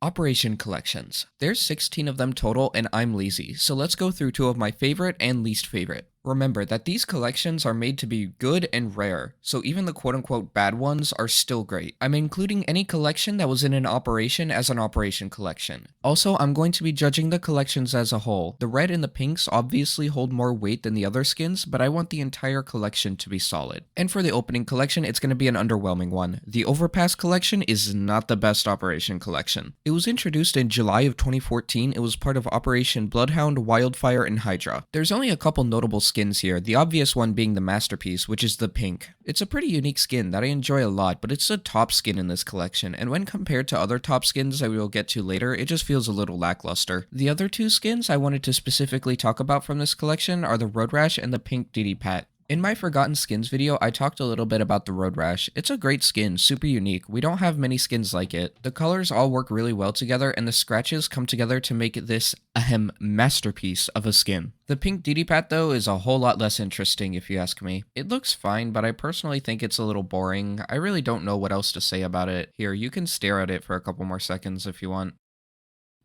Operation collections. There's 16 of them total and I'm lazy, so let's go through two of my favorite and least favorite. Remember that these collections are made to be good and rare, so even the quote-unquote bad ones are still great. I'm including any collection that was in an operation as an operation collection. Also, I'm going to be judging the collections as a whole. The red and the pinks obviously hold more weight than the other skins, but I want the entire collection to be solid. And for the opening collection, it's going to be an underwhelming one. The Overpass collection is not the best operation collection. It was introduced in July of 2014. It was part of Operation Bloodhound, Wildfire, and Hydra. There's only a couple notable skins here, the obvious one being the masterpiece, which is the pink. It's a pretty unique skin that I enjoy a lot, but it's the top skin in this collection, and when compared to other top skins I will get to later, it just feels a little lackluster. The other two skins I wanted to specifically talk about from this collection are the Road Rash and the pink Diddy Pat. In my Forgotten Skins video, I talked a little bit about the Road Rash. It's a great skin, super unique. We don't have many skins like it. The colors all work really well together, and the scratches come together to make this masterpiece of a skin. The pink Diddy Pat though is a whole lot less interesting if you ask me. It looks fine, but I personally think it's a little boring. I really don't know what else to say about it. Here, you can stare at it for a couple more seconds if you want.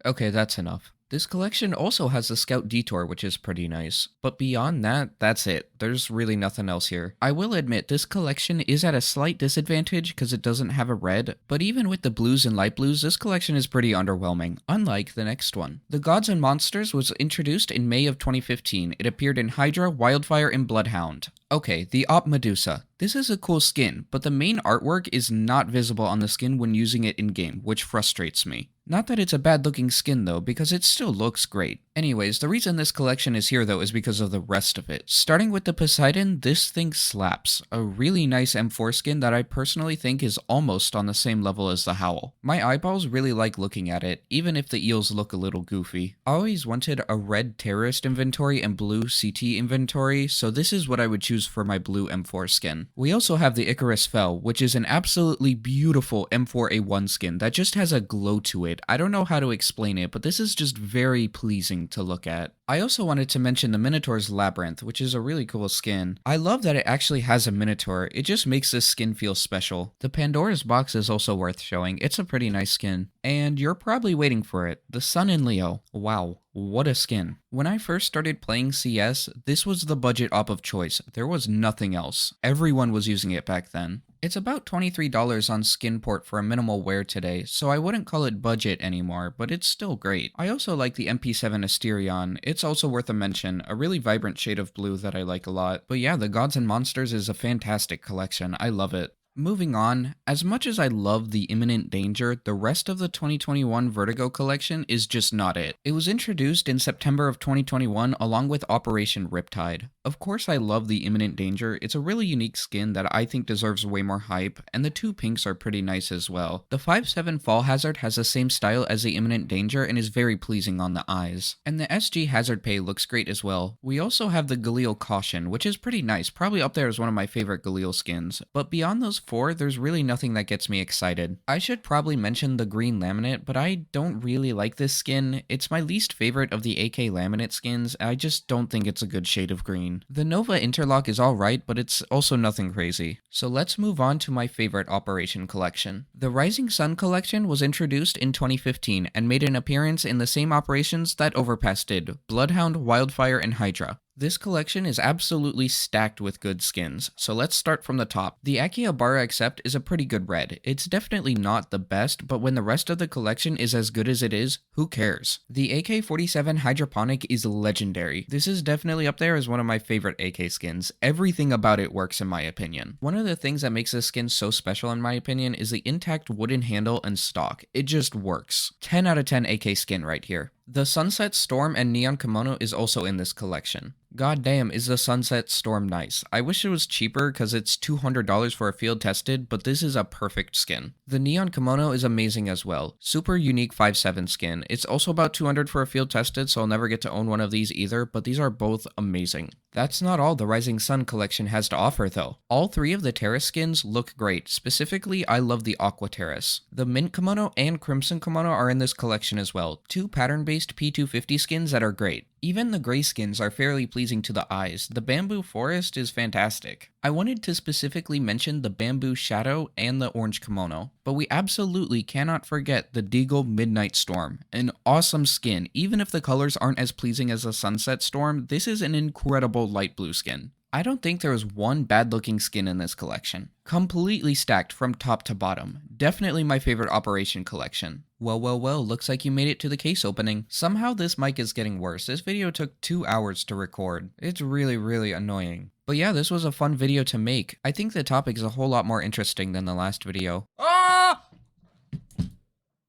Okay, that's enough. This collection also has the Scout Detour, which is pretty nice. But beyond that, that's it. There's really nothing else here. I will admit, this collection is at a slight disadvantage because it doesn't have a red, but even with the blues and light blues, this collection is pretty underwhelming, unlike the next one. The Gods and Monsters was introduced in May of 2015. It appeared in Hydra, Wildfire, and Bloodhound. Okay, the Op Medusa. This is a cool skin, but the main artwork is not visible on the skin when using it in-game, which frustrates me. Not that it's a bad looking skin though, because it still looks great. Anyways, the reason this collection is here though is because of the rest of it. Starting with the Poseidon, this thing slaps. A really nice M4 skin that I personally think is almost on the same level as the Howl. My eyeballs really like looking at it, even if the eels look a little goofy. I always wanted a red terrorist inventory and blue CT inventory, so this is what I would choose for my blue M4 skin. We also have the Icarus Fell, which is an absolutely beautiful M4A1 skin that just has a glow to it. I don't know how to explain it, but this is just very pleasing to look at. I also wanted to mention the Minotaur's Labyrinth, which is a really cool skin. I love that it actually has a Minotaur. It just makes this skin feel special. The Pandora's Box is also worth showing. It's a pretty nice skin. And you're probably waiting for it. The Sun in Leo. Wow. What a skin. When I first started playing CS, this was the budget op of choice. There was nothing else. Everyone was using it back then. It's about $23 on Skinport for a minimal wear today, so I wouldn't call it budget anymore, but it's still great. I also like the MP7 Asterion. It's also worth a mention, a really vibrant shade of blue that I like a lot. But yeah, the Gods and Monsters is a fantastic collection. I love it. Moving on, as much as I love the Imminent Danger, the rest of the 2021 Vertigo collection is just not it. It was introduced in September of 2021 along with Operation Riptide. Of course I love the Imminent Danger, it's a really unique skin that I think deserves way more hype, and the two pinks are pretty nice as well. The 5.7 Fall Hazard has the same style as the Imminent Danger and is very pleasing on the eyes. And the SG Hazard Pay looks great as well. We also have the Galil Caution, which is pretty nice, probably up there as one of my favorite Galil skins, but beyond those four, there's really nothing that gets me excited. I should probably mention the green laminate, but I don't really like this skin. It's my least favorite of the AK laminate skins. I just don't think it's a good shade of green. The Nova Interlock is alright, but it's also nothing crazy. So let's move on to my favorite Operation collection. The Rising Sun collection was introduced in 2015 and made an appearance in the same operations that Overpass did: Bloodhound, Wildfire, and Hydra. This collection is absolutely stacked with good skins, so let's start from the top. The Akihabara Accept is a pretty good red. It's definitely not the best, but when the rest of the collection is as good as it is, who cares? The AK-47 Hydroponic is legendary. This is definitely up there as one of my favorite AK skins. Everything about it works in my opinion. One of the things that makes this skin so special in my opinion is the intact wooden handle and stock. It just works. 10 out of 10 AK skin right here. The Sunset Storm and Neon Kimono is also in this collection. God damn, is the Sunset Storm nice. I wish it was cheaper because it's $200 for a field tested, but this is a perfect skin. The Neon Kimono is amazing as well. Super unique 5.7 skin. It's also about $200 for a field tested, so I'll never get to own one of these either, but these are both amazing. That's not all the Rising Sun collection has to offer though. All three of the Terrace skins look great. Specifically, I love the Aqua Terrace. The Mint Kimono and Crimson Kimono are in this collection as well. Two pattern-based P250 skins that are great. Even the gray skins are fairly pleasing to the eyes. The bamboo forest is fantastic. I wanted to specifically mention the bamboo shadow and the orange kimono, but we absolutely cannot forget the Deagle Midnight Storm. An awesome skin. Even if the colors aren't as pleasing as a Sunset Storm, this is an incredible light blue skin. I don't think there was one bad looking skin in this collection. Completely stacked from top to bottom. Definitely my favorite Operation collection. Well, looks like you made it to the case opening. Somehow this mic is getting worse. This video took 2 hours to record. It's really annoying. But yeah, this was a fun video to make. I think the topic is a whole lot more interesting than the last video. Ah!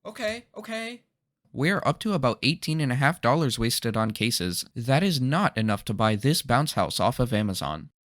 Okay. We're up to about $18.50 wasted on cases. That is not enough to buy this bounce house off of Amazon.